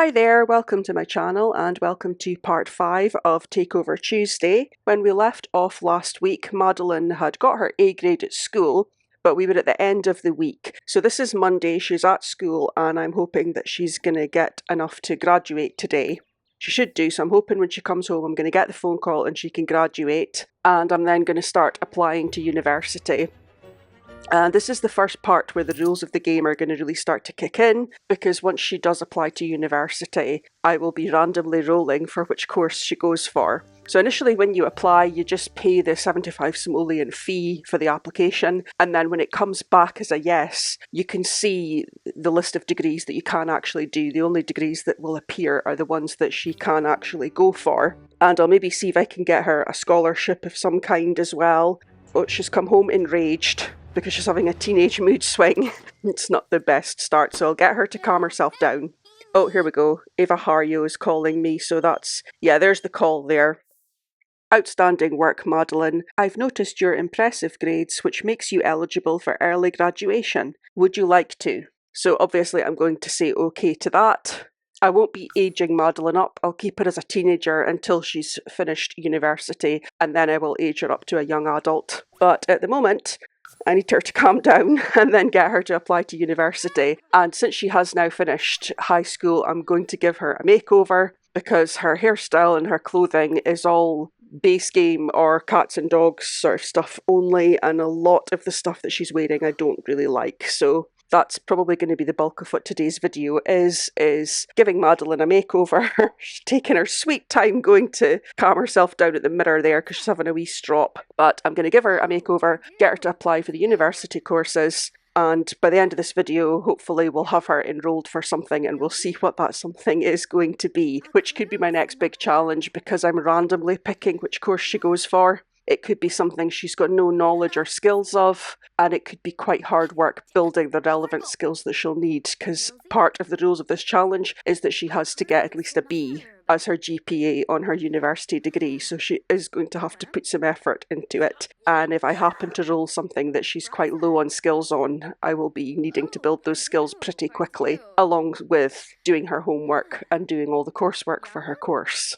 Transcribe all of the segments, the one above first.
Hi there, welcome to my channel and welcome to part 5 of Takeover Tuesday. When we left off last week, Madeline had got her A grade at school, but we were at the end of the week. So this is Monday, she's at school and I'm hoping that she's going to get enough to graduate today. She should do, so I'm hoping when she comes home I'm going to get the phone call and she can graduate, and I'm then going to start applying to university. And this is the first part where the rules of the game are going to really start to kick in, because once she does apply to university, I will be randomly rolling for which course she goes for. So initially when you apply, you just pay the 75 simoleon fee for the application, and then when it comes back as a yes, you can see the list of degrees that you can actually do. The only degrees that will appear are the ones that she can actually go for. And I'll maybe see if I can get her a scholarship of some kind as well. Oh, she's come home enraged because she's having a teenage mood swing. It's not the best start, so I'll get her to calm herself down. Oh, here we go. Eva Hario is calling me, so that's... yeah, there's the call there. Outstanding work, Madeline. I've noticed your impressive grades, which makes you eligible for early graduation. Would you like to? So obviously I'm going to say okay to that. I won't be aging Madeline up. I'll keep her as a teenager until she's finished university, and then I will age her up to a young adult. But at the moment, I need her to calm down and then get her to apply to university. And since she has now finished high school, I'm going to give her a makeover, because her hairstyle and her clothing is all base game or cats and dogs sort of stuff only, and a lot of the stuff that she's wearing I don't really like. So that's probably going to be the bulk of what today's video is giving Madeline a makeover. She's taking her sweet time going to calm herself down at the mirror there because she's having a wee strop. But I'm going to give her a makeover, get her to apply for the university courses, and by the end of this video, hopefully we'll have her enrolled for something and we'll see what that something is going to be, which could be my next big challenge because I'm randomly picking which course she goes for. It could be something she's got no knowledge or skills of, and it could be quite hard work building the relevant skills that she'll need, because part of the rules of this challenge is that she has to get at least a B as her GPA on her university degree, so she is going to have to put some effort into it. And if I happen to roll something that she's quite low on skills on, I will be needing to build those skills pretty quickly, along with doing her homework and doing all the coursework for her course.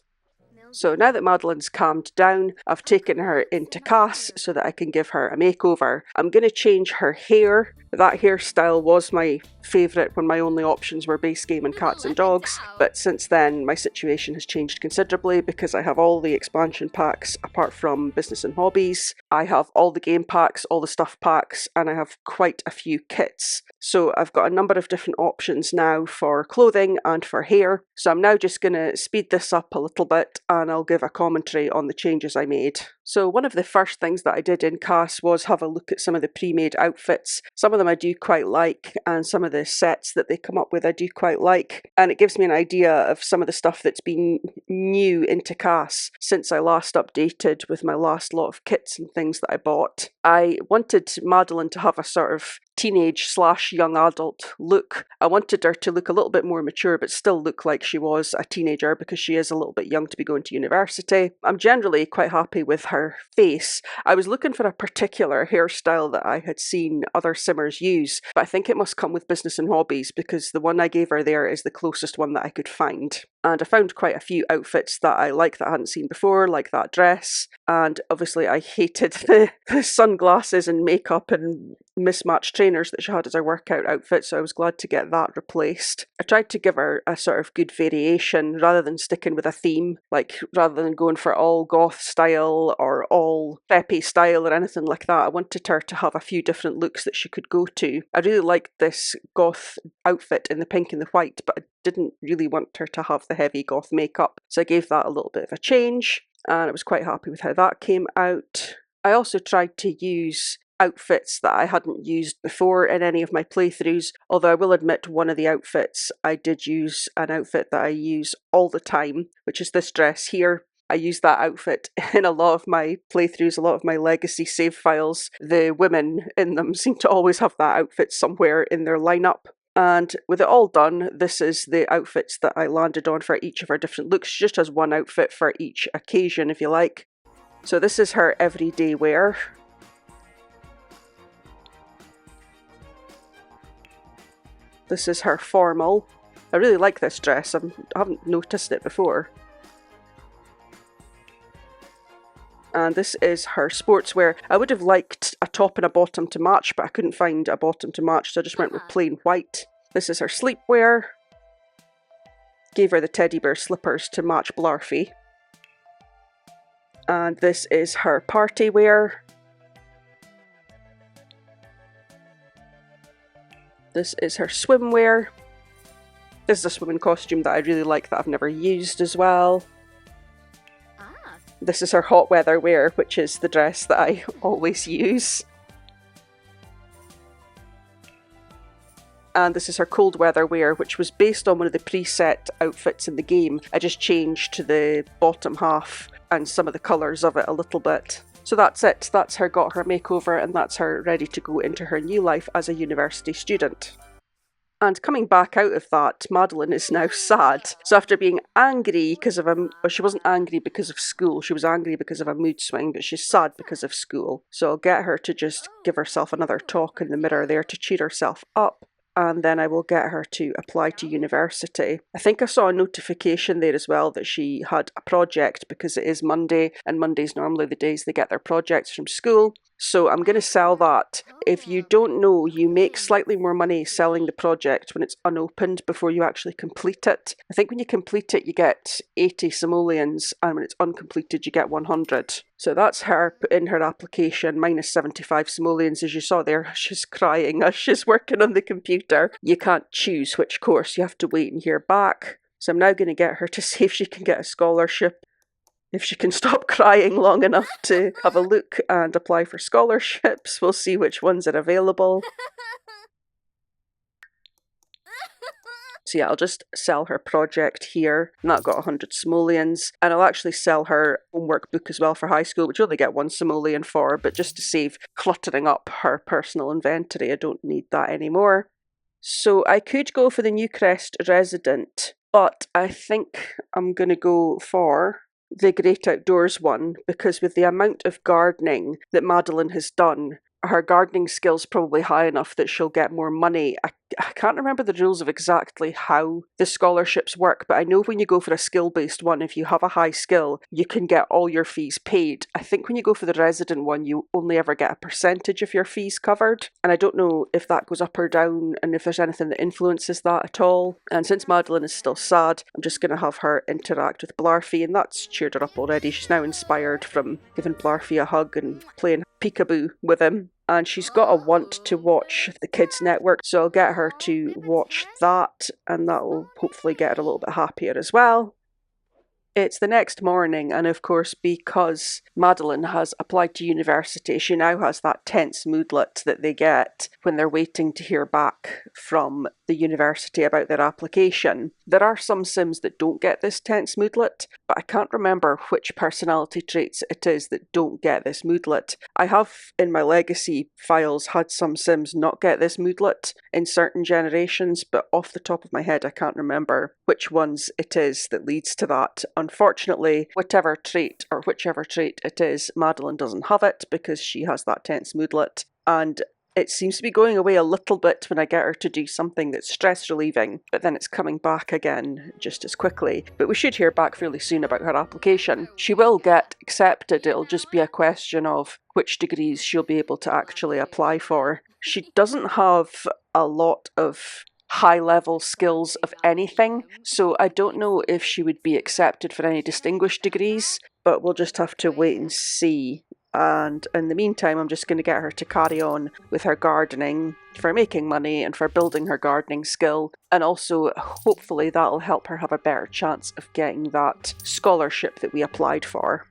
So now that Madeline's calmed down, I've taken her into CAS so that I can give her a makeover. I'm going to change her hair. That hairstyle was my favourite when my only options were base game and cats and dogs, but since then my situation has changed considerably because I have all the expansion packs apart from business and hobbies. I have all the game packs, all the stuff packs, and I have quite a few kits. So I've got a number of different options now for clothing and for hair. So I'm now just going to speed this up a little bit and I'll give a commentary on the changes I made. So one of the first things that I did in CAS was have a look at some of the pre-made outfits. Some of them I do quite like, and some of the sets that they come up with I do quite like, and it gives me an idea of some of the stuff that's been new into CAS since I last updated with my last lot of kits and things that I bought. I wanted Madeline to have a sort of teenage/young adult look. I wanted her to look a little bit more mature but still look like she was a teenager because she is a little bit young to be going to university. I'm generally quite happy with her face. I was looking for a particular hairstyle that I had seen other simmers use, but I think it must come with business and hobbies because the one I gave her there is the closest one that I could find. And I found quite a few outfits that I like that I hadn't seen before, like that dress. And obviously I hated the sunglasses and makeup and mismatched trainers that she had as her workout outfit, so I was glad to get that replaced. I tried to give her a sort of good variation rather than sticking with a theme, like rather than going for all goth style or all preppy style or anything like that. I wanted her to have a few different looks that she could go to. I really liked this goth outfit in the pink and the white, but I didn't really want her to have the heavy goth makeup, so I gave that a little bit of a change, and I was quite happy with how that came out. I also tried to use outfits that I hadn't used before in any of my playthroughs, although I will admit one of the outfits I did use an outfit that I use all the time, which is this dress here. I use that outfit in a lot of my playthroughs, a lot of my legacy save files. The women in them seem to always have that outfit somewhere in their lineup. And with it all done, this is the outfits that I landed on for each of her different looks. She just has one outfit for each occasion, if you like. So this is her everyday wear. This is her formal. I really like this dress. I haven't noticed it before. And this is her sportswear. I would have liked a top and a bottom to match, but I couldn't find a bottom to match, so I just went with plain white. This is her sleepwear. Gave her the teddy bear slippers to match Blarfy. And this is her party wear. This is her swimwear. This is a swimming costume that I really like that I've never used as well. This is her hot weather wear, which is the dress that I always use. And this is her cold weather wear, which was based on one of the preset outfits in the game. I just changed to the bottom half and some of the colours of it a little bit. So that's it. That's her got her makeover, and that's her ready to go into her new life as a university student. And coming back out of that, Madeline is now sad. So after being angry because of well, she wasn't angry because of school, she was angry because of a mood swing, but she's sad because of school. So I'll get her to just give herself another talk in the mirror there to cheer herself up. And then I will get her to apply to university. I think I saw a notification there as well that she had a project, because it is Monday, and Monday's normally the days they get their projects from school. So I'm going to sell that. If you don't know, you make slightly more money selling the project when it's unopened before you actually complete it. I think when you complete it, you get 80 simoleons, and when it's uncompleted, you get 100. So that's her put in her application, minus 75 simoleons. As you saw there, she's crying as she's working on the computer. You can't choose which course, you have to wait and hear back. So I'm now going to get her to see if she can get a scholarship. If she can stop crying long enough to have a look and apply for scholarships. We'll see which ones are available. So yeah, I'll just sell her project here, and that got 100 simoleons. And I'll actually sell her homework book as well for high school, which you only get 1 simoleon for, but just to save cluttering up her personal inventory, I don't need that anymore. So I could go for the Newcrest resident, but I think I'm going to go for the Great Outdoors one, because with the amount of gardening that Madeline has done, her gardening skill's probably high enough that she'll get more money. I can't remember the rules of exactly how the scholarships work, but I know when you go for a skill-based one, if you have a high skill, you can get all your fees paid. I think when you go for the resident one, you only ever get a percentage of your fees covered, and I don't know if that goes up or down, and if there's anything that influences that at all. And since Madeline is still sad, I'm just going to have her interact with Blarfy, and that's cheered her up already. She's now inspired from giving Blarfy a hug and playing peekaboo with him. And she's got a want to watch the Kids Network, so I'll get her to watch that, and that will hopefully get her a little bit happier as well. It's the next morning, and of course, because Madeline has applied to university, she now has that tense moodlet that they get when they're waiting to hear back from the university about their application. There are some Sims that don't get this tense moodlet, but I can't remember which personality traits it is that don't get this moodlet. I have, in my legacy files, had some Sims not get this moodlet in certain generations, but off the top of my head, I can't remember which ones it is that leads to that. Unfortunately, whichever trait it is, Madeline doesn't have it because she has that tense moodlet, and it seems to be going away a little bit when I get her to do something that's stress relieving, but then it's coming back again just as quickly. But we should hear back fairly soon about her application. She will get accepted, it'll just be a question of which degrees she'll be able to actually apply for. She doesn't have a lot of high-level skills of anything, so I don't know if she would be accepted for any distinguished degrees, but we'll just have to wait and see. And in the meantime, I'm just going to get her to carry on with her gardening for making money and for building her gardening skill, and also hopefully that'll help her have a better chance of getting that scholarship that we applied for.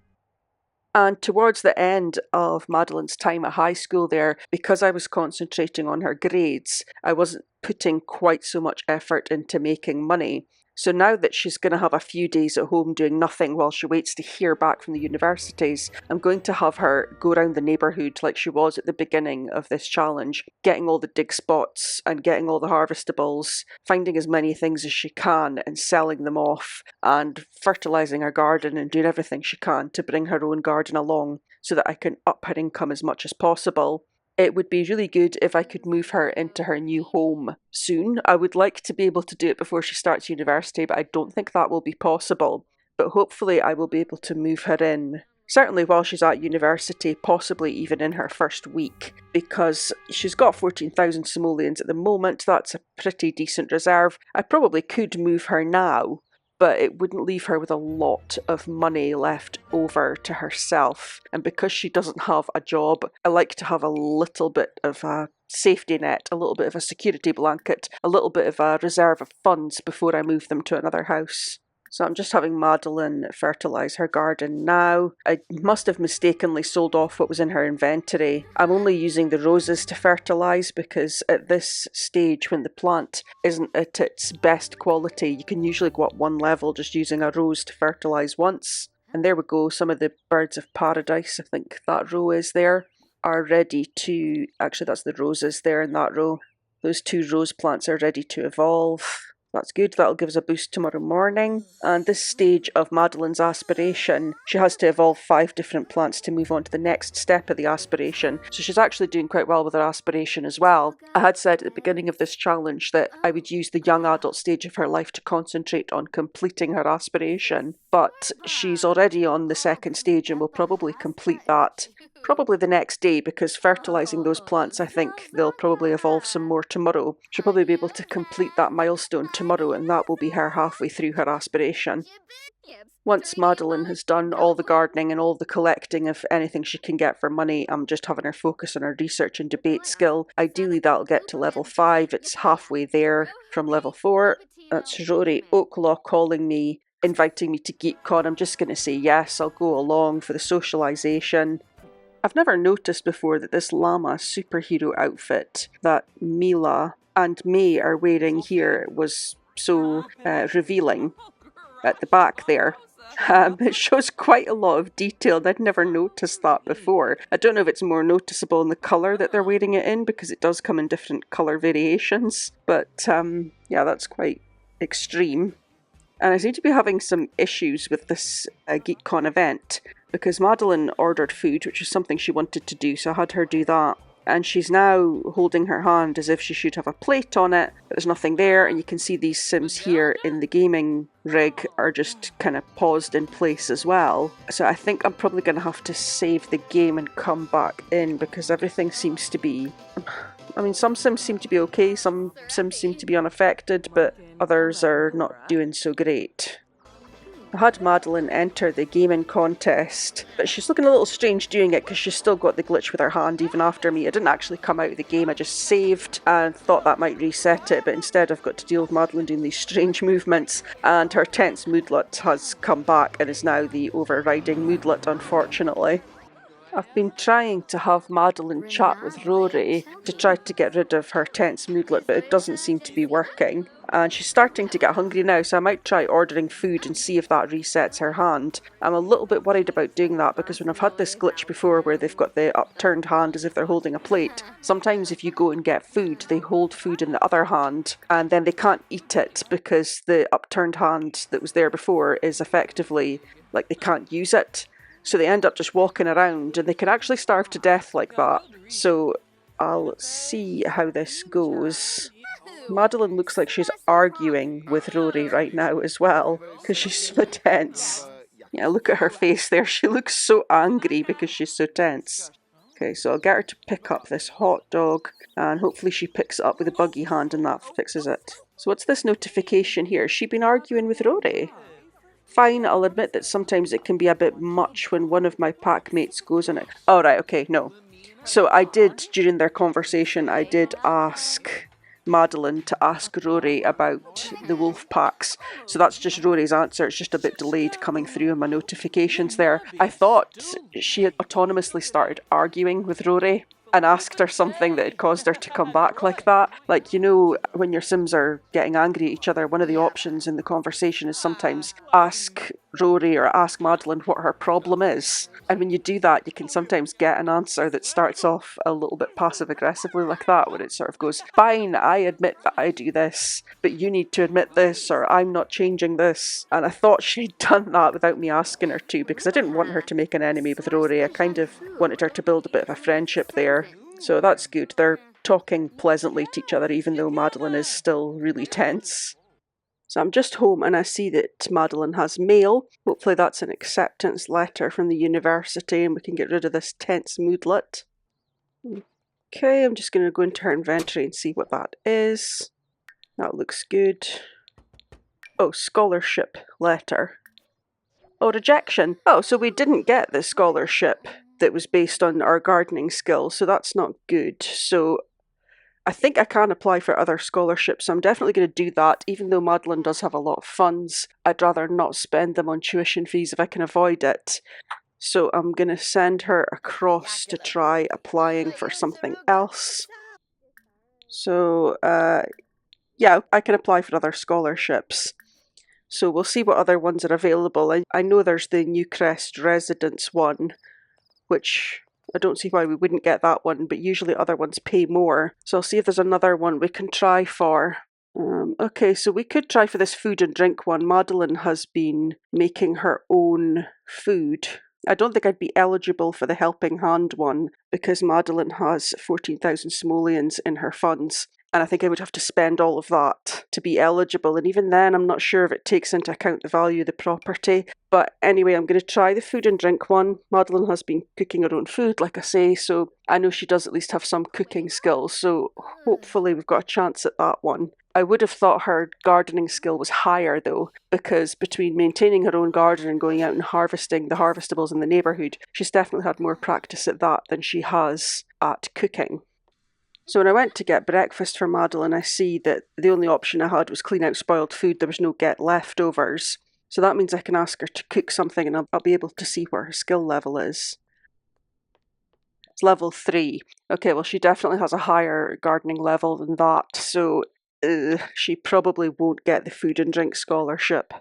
And towards the end of Madeline's time at high school there, because I was concentrating on her grades, I wasn't putting quite so much effort into making money. So now that she's going to have a few days at home doing nothing while she waits to hear back from the universities, I'm going to have her go around the neighbourhood like she was at the beginning of this challenge, getting all the dig spots and getting all the harvestables, finding as many things as she can and selling them off, and fertilising her garden and doing everything she can to bring her own garden along so that I can up her income as much as possible. It would be really good if I could move her into her new home soon. I would like to be able to do it before she starts university, but I don't think that will be possible. But hopefully I will be able to move her in, certainly while she's at university, possibly even in her first week, because she's got 14,000 simoleons at the moment. That's a pretty decent reserve. I probably could move her now, but it wouldn't leave her with a lot of money left over to herself. And because she doesn't have a job, I like to have a little bit of a safety net, a little bit of a security blanket, a little bit of a reserve of funds before I move them to another house. So I'm just having Madeline fertilise her garden now. I must have mistakenly sold off what was in her inventory. I'm only using the roses to fertilise because at this stage, when the plant isn't at its best quality, you can usually go up one level just using a rose to fertilise once. And there we go, some of the birds of paradise, I think that row is there, are ready to... Actually, that's the roses there in that row. Those 2 rose plants are ready to evolve. That's good, that'll give us a boost tomorrow morning. And this stage of Madeline's aspiration, she has to evolve 5 different plants to move on to the next step of the aspiration. So she's actually doing quite well with her aspiration as well. I had said at the beginning of this challenge that I would use the young adult stage of her life to concentrate on completing her aspiration. But she's already on the 2nd stage and will probably complete that probably the next day, because fertilising those plants, I think they'll probably evolve some more tomorrow. She'll probably be able to complete that milestone tomorrow, and that will be her halfway through her aspiration. Once Madeline has done all the gardening and all the collecting of anything she can get for money, I'm just having her focus on her research and debate skill. Ideally that'll get to level 5, it's halfway there from level 4. That's Rory Oaklaw calling me, inviting me to GeekCon. I'm just going to say yes, I'll go along for the socialisation. I've never noticed before that this llama superhero outfit that Mila and May are wearing here was so revealing at the back there. It shows quite a lot of detail, and I'd never noticed that before. I don't know if it's more noticeable in the colour that they're wearing it in, because it does come in different colour variations, but yeah, that's quite extreme. And I seem to be having some issues with this GeekCon event, because Madeline ordered food, which is something she wanted to do, so I had her do that. And she's now holding her hand as if she should have a plate on it, but there's nothing there, and you can see these Sims here in the gaming rig are just kind of paused in place as well. So I think I'm probably going to have to save the game and come back in, because everything seems to be... I mean, some Sims seem to be okay, some Sims seem to be unaffected, but others are not doing so great. I had Madeline enter the gaming contest, but she's looking a little strange doing it because she's still got the glitch with her hand even after me. I didn't actually come out of the game, I just saved and thought that might reset it, but instead I've got to deal with Madeline doing these strange movements, and her tense moodlet has come back and is now the overriding moodlet, unfortunately. I've been trying to have Madeline chat with Rory to try to get rid of her tense moodlet, but it doesn't seem to be working. And she's starting to get hungry now, so I might try ordering food and see if that resets her hand. I'm a little bit worried about doing that, because when I've had this glitch before where they've got the upturned hand as if they're holding a plate, sometimes if you go and get food, they hold food in the other hand, and then they can't eat it because the upturned hand that was there before is effectively, like, they can't use it. So they end up just walking around, and they can actually starve to death like that. So I'll see how this goes. Madeline looks like she's arguing with Rory right now as well, because she's so tense. Yeah, look at her face there. She looks so angry because she's so tense. Okay, so I'll get her to pick up this hot dog, and hopefully she picks it up with a buggy hand and that fixes it. So what's this notification here? Has she been arguing with Rory? Fine, I'll admit that sometimes it can be a bit much when one of my pack mates goes on it. Oh, right, okay, no. So I did, during their conversation, I did ask Madeline to ask Rory about the wolf packs. So that's just Rory's answer. It's just a bit delayed coming through on my notifications there. I thought she had autonomously started arguing with Rory and asked her something that had caused her to come back like that. Like, you know, when your Sims are getting angry at each other, one of the options in the conversation is sometimes ask Rory or ask Madeline what her problem is. And when you do that, you can sometimes get an answer that starts off a little bit passive-aggressively like that, where it sort of goes, fine, I admit that I do this, but you need to admit this, or I'm not changing this. And I thought she'd done that without me asking her to, because I didn't want her to make an enemy with Rory. I kind of wanted her to build a bit of a friendship there. So that's good. They're talking pleasantly to each other, even though Madeline is still really tense. So I'm just home and I see that Madeline has mail. Hopefully that's an acceptance letter from the university and we can get rid of this tense moodlet. Okay, I'm just going to go into her inventory and see what that is. That looks good. Oh, scholarship letter. Oh, rejection. Oh, so we didn't get the scholarship that was based on our gardening skills, so that's not good. So I think I can apply for other scholarships, so I'm definitely going to do that. Even though Madeline does have a lot of funds, I'd rather not spend them on tuition fees if I can avoid it. So I'm going to send her across to try applying for something else. So, yeah, I can apply for other scholarships. So we'll see what other ones are available. I know there's the Newcrest residence one, which I don't see why we wouldn't get that one, but usually other ones pay more. So I'll see if there's another one we can try for. Okay, so we could try for this food and drink one. Madeline has been making her own food. I don't think I'd be eligible for the helping hand one because Madeline has 14,000 simoleons in her funds. And I think I would have to spend all of that to be eligible. And even then, I'm not sure if it takes into account the value of the property. But anyway, I'm going to try the food and drink one. Madeline has been cooking her own food, like I say, so I know she does at least have some cooking skills. So hopefully we've got a chance at that one. I would have thought her gardening skill was higher though, because between maintaining her own garden and going out and harvesting the harvestables in the neighbourhood, she's definitely had more practice at that than she has at cooking. So when I went to get breakfast for Madeline, I see that the only option I had was clean out spoiled food. There was no get leftovers. So that means I can ask her to cook something and I'll be able to see where her skill level is. It's level 3. Okay, well she definitely has a higher gardening level than that, so she probably won't get the food and drink scholarship.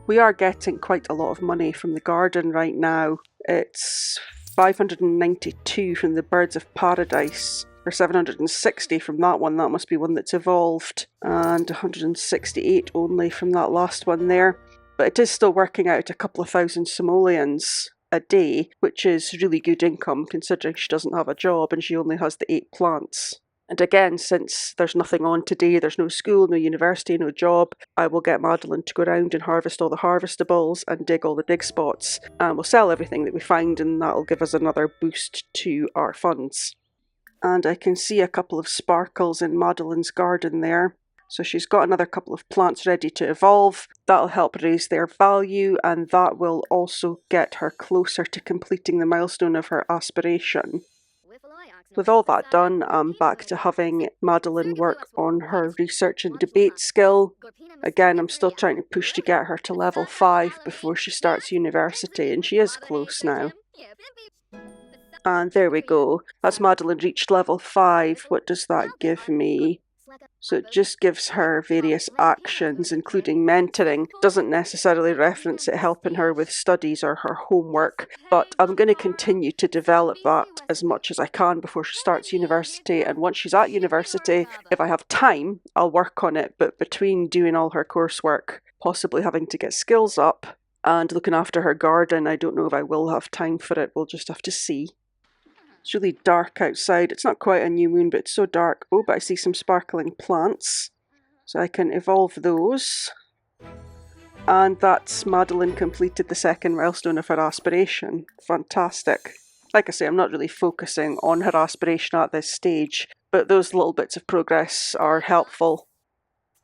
We are getting quite a lot of money from the garden right now. It's 592 from the Birds of Paradise. Or 760 from that one. That must be one that's evolved. And 168 only from that last one there. But it is still working out a couple of thousand simoleons a day, which is really good income considering she doesn't have a job and she only has the 8 plants. And again, since there's nothing on today, there's no school, no university, no job, I will get Madeline to go around and harvest all the harvestables and dig all the dig spots. And we'll sell everything that we find and that'll give us another boost to our funds. And I can see a couple of sparkles in Madeline's garden there. So she's got another couple of plants ready to evolve. That'll help raise their value and that will also get her closer to completing the milestone of her aspiration. With all that done, I'm back to having Madeline work on her research and debate skill. Again, I'm still trying to push to get her to level 5 before she starts university, and she is close now. And there we go. That's Madeline reached level 5. What does that give me? So it just gives her various actions, including mentoring. Doesn't necessarily reference it helping her with studies or her homework, but I'm going to continue to develop that as much as I can before she starts university. And once she's at university, if I have time, I'll work on it. But between doing all her coursework, possibly having to get skills up, and looking after her garden, I don't know if I will have time for it. We'll just have to see. It's really dark outside. It's not quite a new moon, but it's so dark. Oh, but I see some sparkling plants. So I can evolve those. And that's Madeline completed the second milestone of her aspiration. Fantastic. Like I say, I'm not really focusing on her aspiration at this stage, but those little bits of progress are helpful.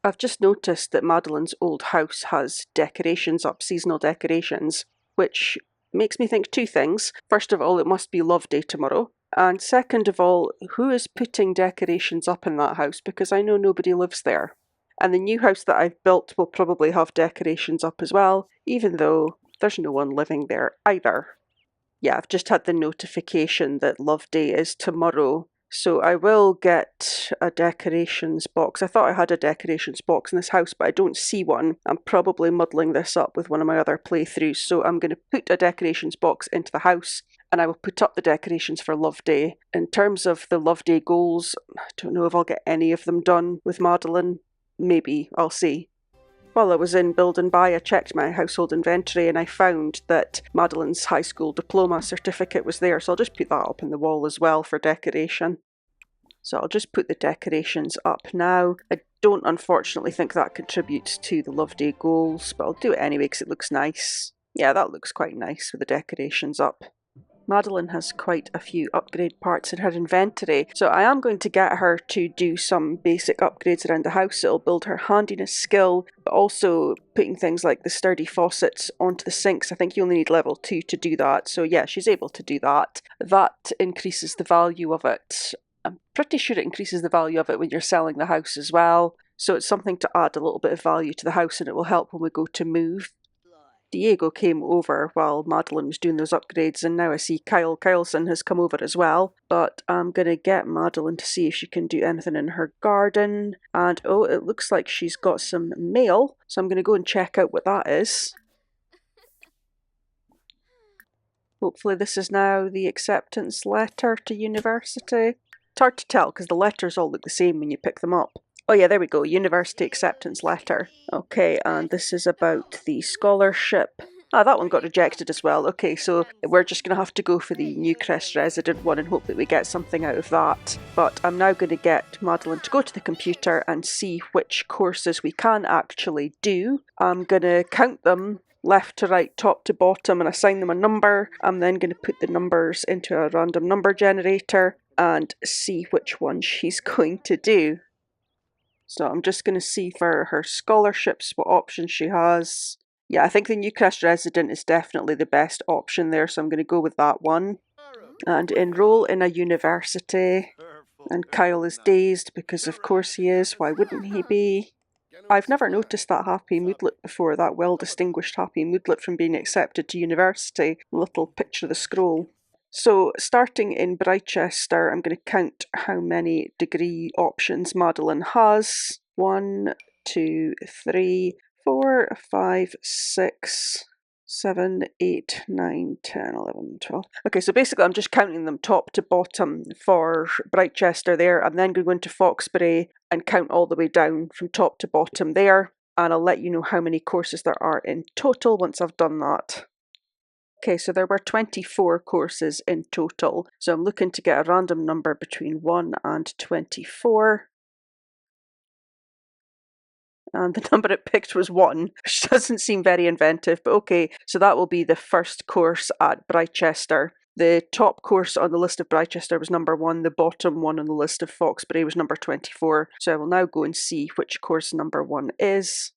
I've just noticed that Madeline's old house has decorations up, seasonal decorations, which makes me think 2 things. First of all, it must be Love Day tomorrow. And second of all, who is putting decorations up in that house? Because I know nobody lives there. And the new house that I've built will probably have decorations up as well, even though there's no one living there either. Yeah, I've just had the notification that Love Day is tomorrow. So I will get a decorations box. I thought I had a decorations box in this house, but I don't see one. I'm probably muddling this up with one of my other playthroughs. So I'm going to put a decorations box into the house and I will put up the decorations for Love Day. In terms of the Love Day goals, I don't know if I'll get any of them done with Madeline. Maybe, I'll see. While I was in Build and Buy, I checked my household inventory and I found that Madeline's high school diploma certificate was there, so I'll just put that up on the wall as well for decoration. So I'll just put the decorations up now. I don't unfortunately think that contributes to the Love Day goals, but I'll do it anyway because it looks nice. Yeah, that looks quite nice with the decorations up. Madeline has quite a few upgrade parts in her inventory, so I am going to get her to do some basic upgrades around the house. It'll build her handiness skill, but also putting things like the sturdy faucets onto the sinks. I think you only need level 2 to do that, so yeah, she's able to do that. That increases the value of it. I'm pretty sure it increases the value of it when you're selling the house as well, so it's something to add a little bit of value to the house, and it will help when we go to move. Diego came over while Madeline was doing those upgrades, and now I see Kyle Kyleson has come over as well. But I'm going to get Madeline to see if she can do anything in her garden. And oh, it looks like she's got some mail, so I'm going to go and check out what that is. Hopefully this is now the acceptance letter to university. It's hard to tell because the letters all look the same when you pick them up. Oh yeah, there we go, university acceptance letter. Okay, and this is about the scholarship. Ah, that one got rejected as well. Okay, so we're just going to have to go for the Newcrest resident one and hope that we get something out of that. But I'm now going to get Madeline to go to the computer and see which courses we can actually do. I'm going to count them left to right, top to bottom, and assign them a number. I'm then going to put the numbers into a random number generator and see which one she's going to do. So I'm just going to see for her scholarships what options she has. Yeah, I think the Newcrest resident is definitely the best option there, so I'm going to go with that one. And enroll in a university. And Kyle is dazed because of course he is, why wouldn't he be? I've never noticed that happy moodlet before, that well-distinguished happy moodlet from being accepted to university. Little picture of the scroll. So starting in Britechester, I'm going to count how many degree options Madeline has. 1, 2, 3, 4, 5, 6, 7, 8, 9, 10, 11, 12. Okay, so basically I'm just counting them top to bottom for Britechester there. I'm then going to go into Foxbury and count all the way down from top to bottom there. And I'll let you know how many courses there are in total once I've done that. Okay, so there were 24 courses in total. So I'm looking to get a random number between 1 and 24. And the number it picked was 1, which doesn't seem very inventive, but okay, so that will be the first course at Britechester. The top course on the list of Britechester was number 1, the bottom one on the list of Foxbury was number 24. So I will now go and see which course number 1 is.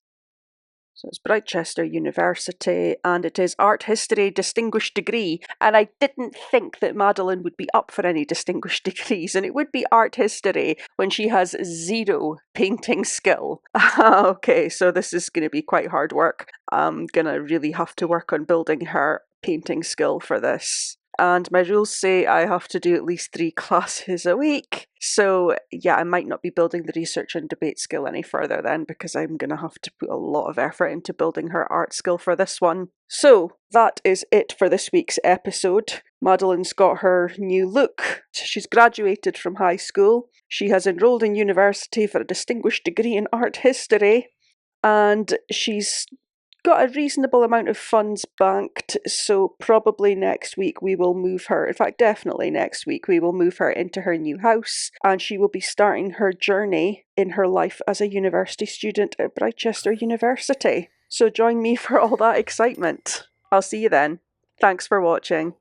So it's Britechester University, and it is Art History Distinguished Degree. And I didn't think that Madeline would be up for any distinguished degrees, and it would be Art History when she has 0 painting skill. Okay, so this is going to be quite hard work. I'm going to really have to work on building her painting skill for this. And my rules say I have to do at least 3 classes a week. So yeah, I might not be building the research and debate skill any further then, because I'm going to have to put a lot of effort into building her art skill for this one. So that is it for this week's episode. Madeline's got her new look. She's graduated from high school. She has enrolled in university for a distinguished degree in art history. And she's got a reasonable amount of funds banked, so probably next week we will move her, in fact definitely next week we will move her into her new house, and she will be starting her journey in her life as a university student at Britechester University. So join me for all that excitement. I'll see you then. Thanks for watching.